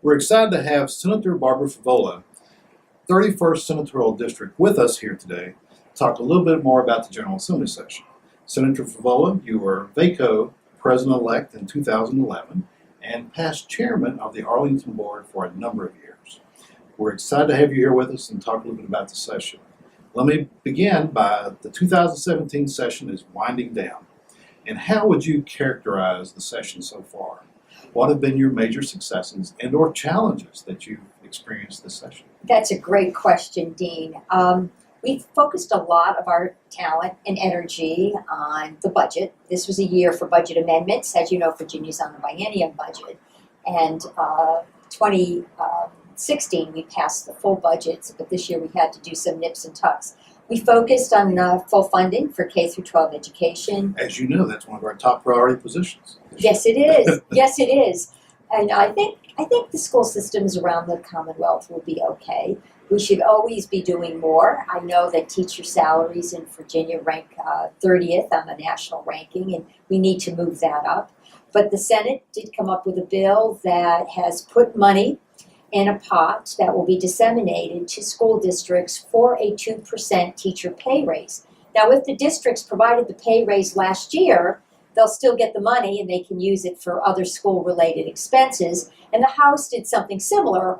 We're excited to have Senator Barbara Favola, 31st Senatorial District, with us here today to talk a little bit more about the General Assembly session. Senator Favola, you were VACo President-elect in 2011 and past chairman of the Arlington Board for a number of years. We're excited to have you here with us and talk a little bit about the session. Let me begin by the 2017 session is winding down. And how would you characterize the session so far? What have been your major successes and or challenges that you've experienced this session? That's a great question, Dean. We've focused a lot of our talent and energy on the budget. This was a year for budget amendments. As you know, Virginia's on the biennium budget. And 2016, we passed the full budgets, but this year we had to do some nips and tucks. We focused on full funding for K through 12 education. As you know, that's one of our top priority positions. Yes, it is. Yes, it is. And I think the school systems around the Commonwealth will be okay. We should always be doing more. I know that teacher salaries in Virginia rank 30th on the national ranking, and we need to move that up. But the Senate did come up with a bill that has put money in a pot that will be disseminated to school districts for a 2% teacher pay raise. Now, if the districts provided the pay raise last year, they'll still get the money and they can use it for other school-related expenses. And the House did something similar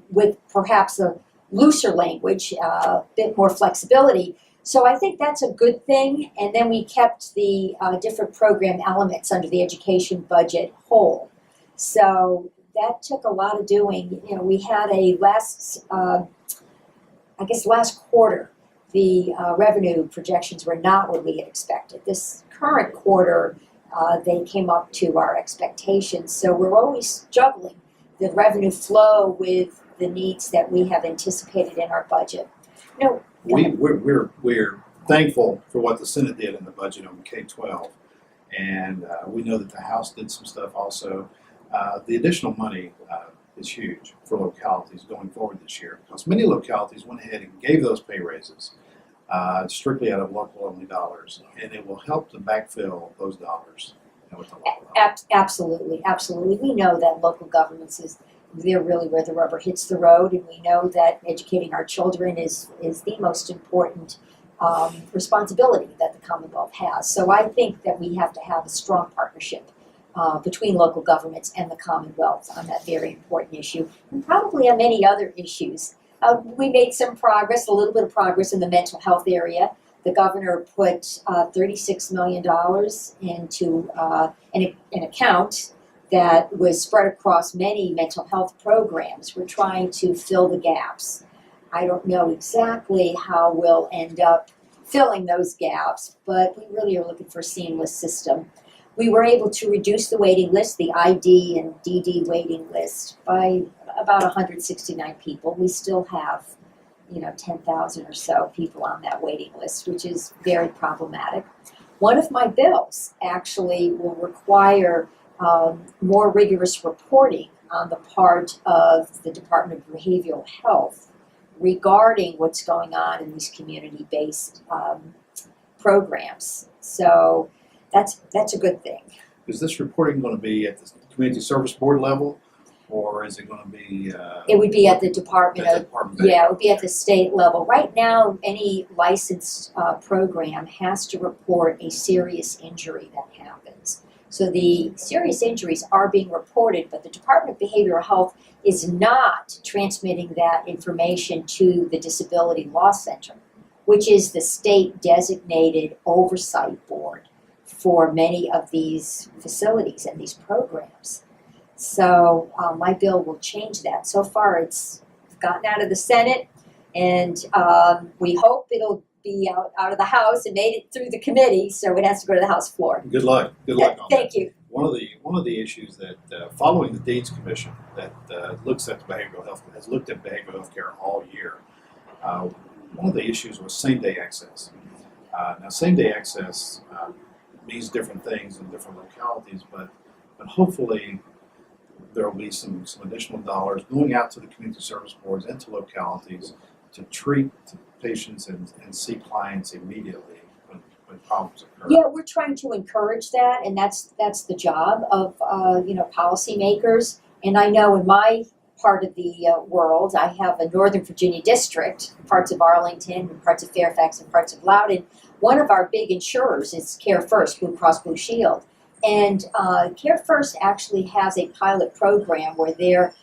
with perhaps a looser language, a bit more flexibility. So I think that's a good thing. And then we kept the different program elements under the education budget whole. So that took a lot of doing. You know, we had a last quarter, the revenue projections were not what we had expected. This current quarter, they came up to our expectations. So we're always juggling the revenue flow with the needs that we have anticipated in our budget. No, we're thankful for what the Senate did in the budget on K-12, and we know that the House did some stuff also. The additional money is huge for localities going forward this year because many localities went ahead and gave those pay raises strictly out of local only dollars, and it will help to backfill those dollars. With the local Absolutely. We know that local governments they're really where the rubber hits the road, and we know that educating our children is the most important responsibility that the Commonwealth has. So I think that we have to have a strong partnership between local governments and the Commonwealth on that very important issue, and probably on many other issues. We made some progress, a little bit of progress in the mental health area. The governor put $36 million into an account that was spread across many mental health programs. We're trying to fill the gaps. I don't know exactly how we'll end up filling those gaps, but we really are looking for a seamless system. We were able to reduce the waiting list, the ID and DD waiting list, by about 169 people. We still have 10,000 or so people on that waiting list, which is very problematic. One of my bills actually will require more rigorous reporting on the part of the Department of Behavioral Health regarding what's going on in these community-based programs. So that's a good thing. Is this reporting going to be at the Community Service Board level, or is it going to be? It would be at the Department of. Yeah, it would be at the state level. Right now, any licensed program has to report a serious injury that happens. So the serious injuries are being reported, but the Department of Behavioral Health is not transmitting that information to the Disability Law Center, which is the state designated oversight board for many of these facilities and these programs. So my bill will change that. So far it's gotten out of the Senate, and we hope it'll be out of the House and made it through the committee, so it has to go to the House floor. Good luck. Good luck on Thank that. you. One of the issues that following the Deeds Commission that looks at the behavioral health has looked at behavioral health care all year. One of the issues was same-day access. Now, same-day access means different things in different localities, but hopefully there will be some additional dollars going out to the community service boards and to localities to treat patients and see clients immediately when problems occur. Yeah, we're trying to encourage that, and that's the job of policymakers. And I know in my part of the world. I have a Northern Virginia district, parts of Arlington, parts of Fairfax, and parts of Loudoun. One of our big insurers is Care First, Blue Cross Blue Shield. And Care First actually has a pilot program where they're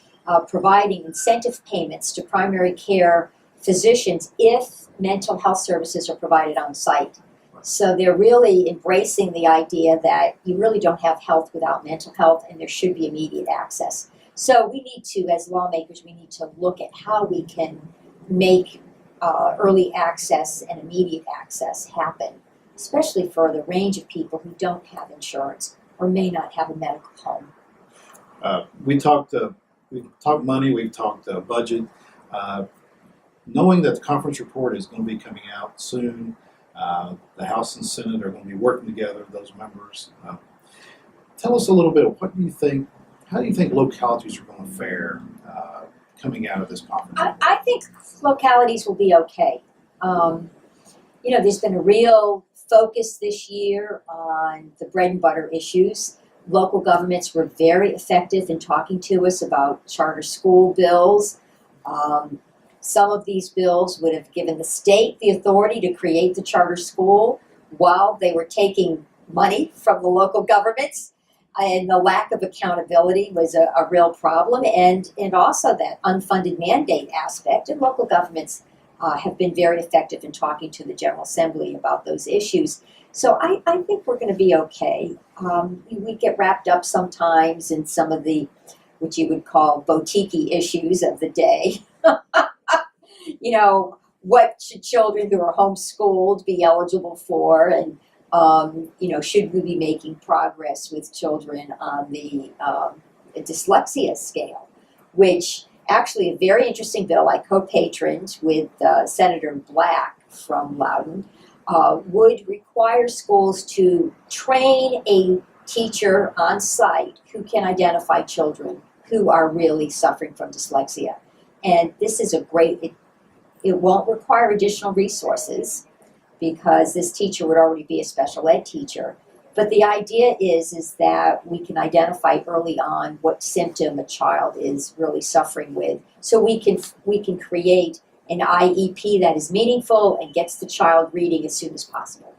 providing incentive payments to primary care physicians if mental health services are provided on site. So they're really embracing the idea that you really don't have health without mental health, and there should be immediate access. So we need to, as lawmakers, we need to look at how we can make early access and immediate access happen, especially for the range of people who don't have insurance or may not have a medical home. We've talked money, we've talked budget. Knowing that the conference report is going to be coming out soon, the House and Senate are going to be working together, those members. Tell us a little bit of how do you think localities are going to fare coming out of this conference? I think localities will be okay. There's been a real focus this year on the bread and butter issues. Local governments were very effective in talking to us about charter school bills. Some of these bills would have given the state the authority to create the charter school while they were taking money from the local governments. And the lack of accountability was a real problem, and also that unfunded mandate aspect. And local governments have been very effective in talking to the General Assembly about those issues. So I think we're going to be okay. We get wrapped up sometimes in some of the, what you would call boutique issues of the day. What should children who are homeschooled be eligible for? And should we be making progress with children on the dyslexia scale, which actually a very interesting bill I co-patroned with Senator Black from Loudoun, would require schools to train a teacher on site who can identify children who are really suffering from dyslexia. And this is it won't require additional resources, because this teacher would already be a special ed teacher. But the idea is that we can identify early on what symptom a child is really suffering with, so we can create an IEP that is meaningful and gets the child reading as soon as possible.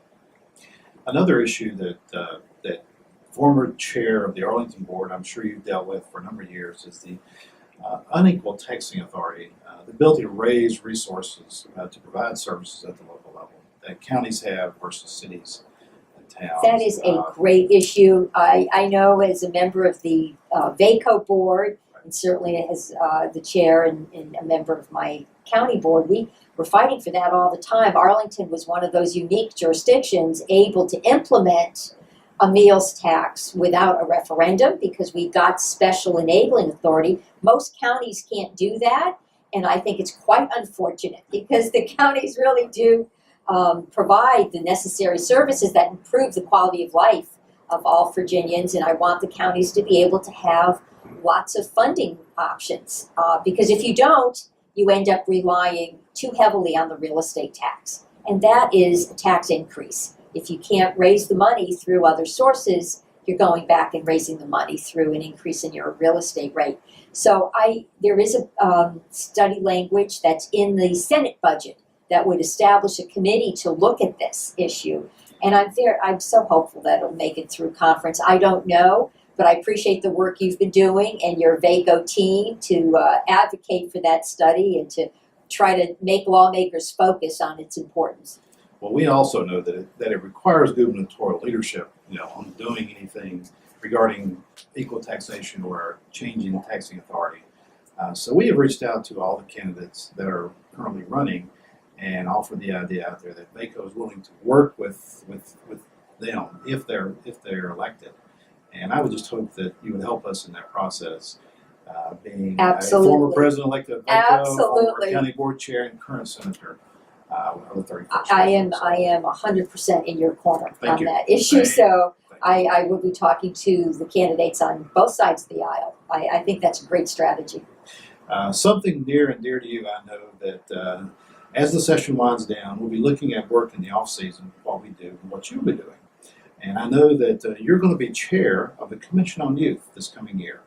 Another issue that former chair of the Arlington board, I'm sure you've dealt with for a number of years, is the unequal texting authority, the ability to raise resources to provide services at the local level that counties have versus cities and towns. That is a great issue. I know as a member of the VACo board, and certainly as the chair and a member of my county board, we're fighting for that all the time. Arlington was one of those unique jurisdictions able to implement a meals tax without a referendum because we got special enabling authority. Most counties can't do that, and I think it's quite unfortunate because the counties really do provide the necessary services that improve the quality of life of all Virginians, and I want the counties to be able to have lots of funding options because if you don't, you end up relying too heavily on the real estate tax, and that is a tax increase. If you can't raise the money through other sources, you're going back and raising the money through an increase in your real estate rate. So there is a study language that's in the Senate budget that would establish a committee to look at this issue. And I'm so hopeful that it'll make it through conference. I don't know, but I appreciate the work you've been doing and your VACo team to advocate for that study and to try to make lawmakers focus on its importance. Well, we also know that it requires gubernatorial leadership, on doing anything regarding equal taxation or changing the taxing authority. So we have reached out to all the candidates that are currently running and offered the idea out there that VACo is willing to work with them if they're elected. And I would just hope that you would help us in that process, being Absolutely. a former president-elect of VACo, Absolutely. former county board chair, and current senator. Of the 31st. I am 100% in your corner Thank on you. that issue. Thank So you. I will be talking to the candidates on both sides of the aisle. I think that's a great strategy. Something near and dear to you, I know that as the session winds down, we'll be looking at work in the off season, what we do and what you'll be doing. And I know that you're going to be chair of the Commission on Youth this coming year.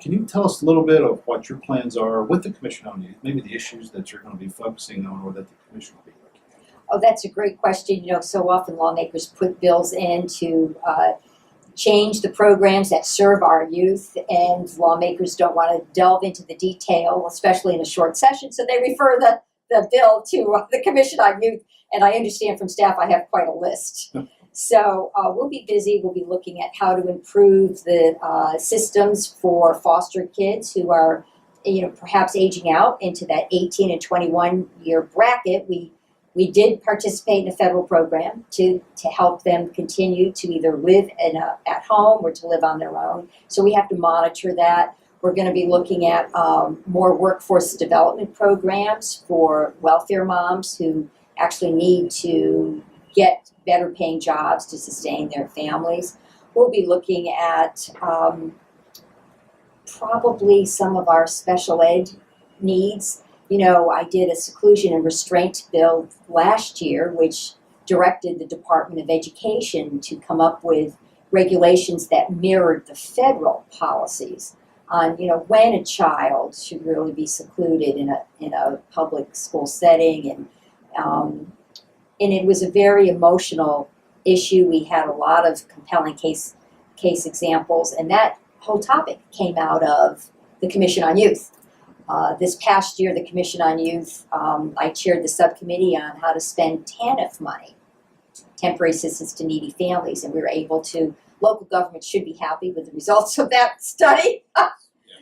Can you tell us a little bit of what your plans are with the Commission on Youth, maybe the issues that you're going to be focusing on or that the Commission will be looking at? Oh, that's a great question. So often lawmakers put bills in to change the programs that serve our youth, and lawmakers don't want to delve into the detail, especially in a short session, so they refer the bill to the Commission on Youth, and I understand from staff I have quite a list. So we'll be busy. We'll be looking at how to improve the systems for foster kids who are, perhaps aging out into that 18 and 21 year bracket. We did participate in a federal program to help them continue to either live at home or to live on their own. So we have to monitor that. We're going to be looking at more workforce development programs for welfare moms who actually need to get better paying jobs to sustain their families. We'll be looking at probably some of our special ed needs. I did a seclusion and restraint bill last year, which directed the Department of Education to come up with regulations that mirrored the federal policies on, when a child should really be secluded in a public school setting, and it was a very emotional issue. We had a lot of compelling case examples, and that whole topic came out of the Commission on Youth. This past year, the Commission on Youth, I chaired the subcommittee on how to spend TANF money, temporary assistance to needy families, and we were able to, local governments should be happy with the results of that study.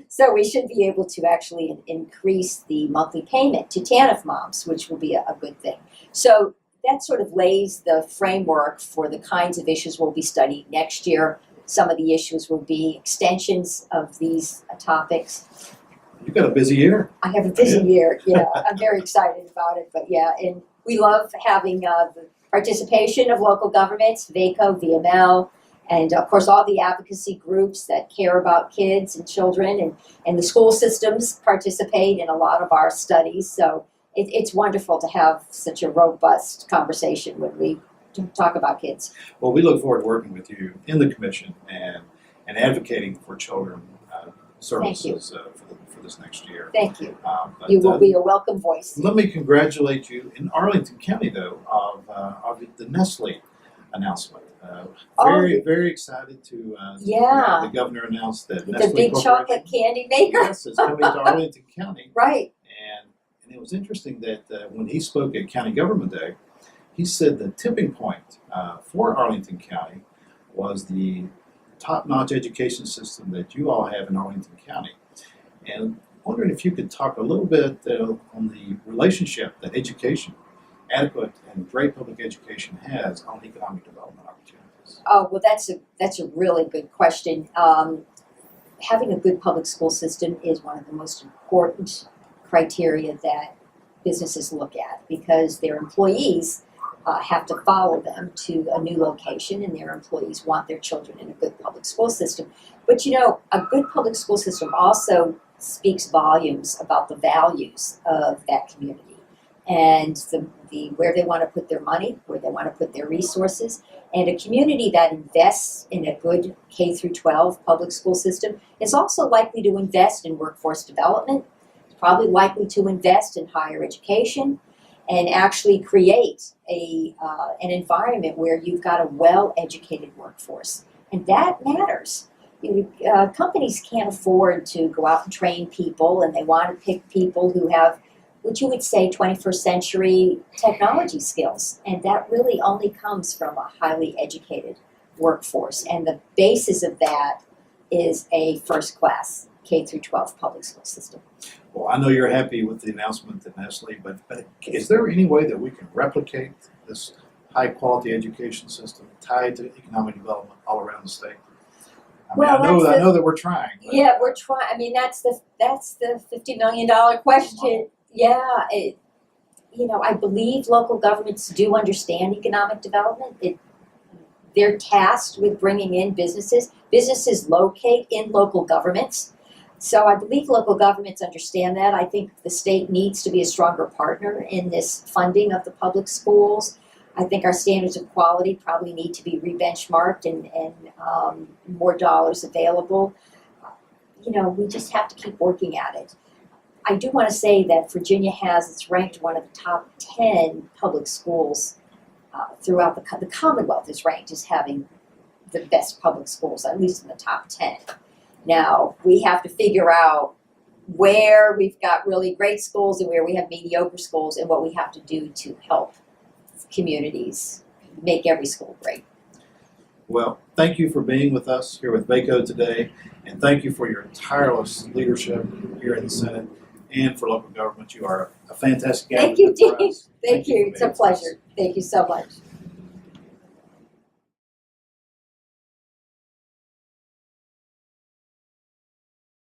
So we should be able to actually increase the monthly payment to TANF moms, which will be a good thing. So that sort of lays the framework for the kinds of issues we'll be studying next year. Some of the issues will be extensions of these topics. You've got a busy year. I have a busy year, yeah. I'm very excited about it, but yeah, and we love having the participation of local governments, VACo, VML, and of course all the advocacy groups that care about kids and children, and the school systems participate in a lot of our studies. So it's wonderful to have such a robust conversation when we talk about kids. Well, we look forward to working with you in the Commission and advocating for children services for this next year. Thank you. You will be a welcome voice. Let me congratulate you in Arlington County, though, of the Nestle announcement. Very excited to the governor announced that the Nestle big chocolate candy maker. Yes, it's coming to Arlington County. Right. And it was interesting that when he spoke at County Government Day, he said the tipping point for Arlington County was the top-notch education system that you all have in Arlington County. And wondering if you could talk a little bit on the relationship that education, adequate and great public education, has on economic development opportunities. Oh, well, that's a really good question. Having a good public school system is one of the most important criteria that businesses look at, because their employees have to follow them to a new location, and their employees want their children in a good public school system. But a good public school system also speaks volumes about the values of that community and the where they want to put their money, where they want to put their resources. And a community that invests in a good K through 12 public school system is also likely to invest in workforce development, it's probably likely to invest in higher education, and actually create an environment where you've got a well-educated workforce. And that matters. Companies can't afford to go out and train people, and they want to pick people who have what you would say 21st century technology skills. And that really only comes from a highly educated workforce. And the basis of that is a first-class K through 12 public school system. Well, I know you're happy with the announcement at Nestle, but is there any way that we can replicate this high-quality education system tied to economic development all around the state? I know that we're trying. Yeah, we're trying. I mean, that's the $50 million question. Yeah, I believe local governments do understand economic development. They're tasked with bringing in businesses. Businesses locate in local governments. So I believe local governments understand that. I think the state needs to be a stronger partner in this funding of the public schools. I think our standards of quality probably need to be re-benchmarked and more dollars available. we just have to keep working at it. I do want to say that Virginia it's ranked one of the top 10 public schools throughout the Commonwealth is ranked as having the best public schools, at least in the top 10. Now, we have to figure out where we've got really great schools and where we have mediocre schools and what we have to do to help communities make every school great. Well, thank you for being with us here with VACo today, and thank you for your tireless leadership here in the Senate and for local government. You are a fantastic Thank you, advocate for Dean. us. Thank you. for It's a being with us. pleasure. Thank you so much.